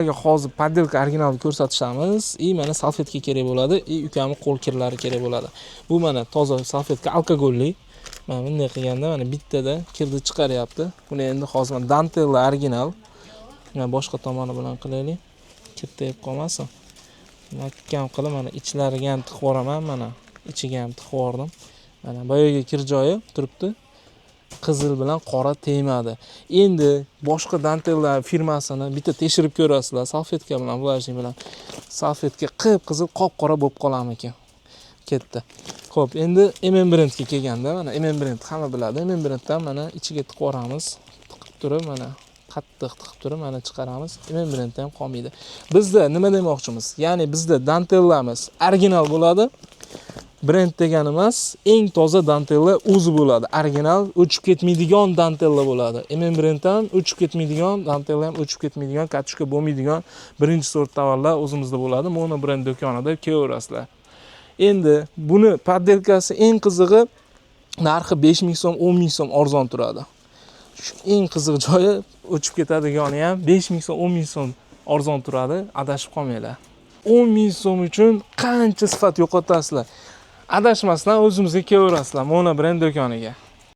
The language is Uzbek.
Hozir poddelka originalni ko'rsatishamiz. Mana salfetka kerak bo'ladi, ukamning qo'l kirlari kerak bo'ladi. Bu mana toza salfetka alkogolli. Mana bunday qilganda mana bittada kirni chiqaryapti. Buni endi hozir dantella original. Mana boshqa tomoni bilan qilaylik. Kirtayib qolmasin. Mahkam qilib mana ichlariga ham tiqib yuboraman, mana ichiga ham tiqib yubordim. Mana boyaga kir joyi turibdi. Qizil bilan qora tegmadi. Endi boshqa dantella firmasini bitta tekshirib ko'rasizlar, salfetka bilan, влажник bilan. Salfetka qip-qizil qop-qora bo'lib qolarmikan. Ketdi. Xo'p, endi brendga kelganda, mana brend hamma biladi. Brenddan mana ichiga tiqib yuboramiz. Tiqib turib mana qattiq tiqib turib mana chiqaramiz. Brendda ham qolmaydi. Bizda nima demoqchimiz? Ya'ni bizda dantellamiz original bo'ladi. Brend degani emas, eng toza dantella o'zi bo'ladi. Original o'chib ketmaydigan dantella bo'ladi. Brenddan o'chib ketmaydigan, dantella ham o'chib ketmaydigan, katushka bo'lmaydigan birinchi sort tovarlar o'zimizda bo'ladi. Mono brend do'konida kelaverasizlar. Endi buni poddelkasi eng qizig'i narxi 5000 so'm, 10000 so'm arzon turadi. Shu eng qiziq joyi o'chib ketadigani ham 5000 so'm, 10000 so'm arzon turadi. Adashib qolmanglar. 10000 so'm uchun qancha sifat yo'qotasizlar. Adashmasdan o'zimizga kelaverasizlar Mono brend do'koniga.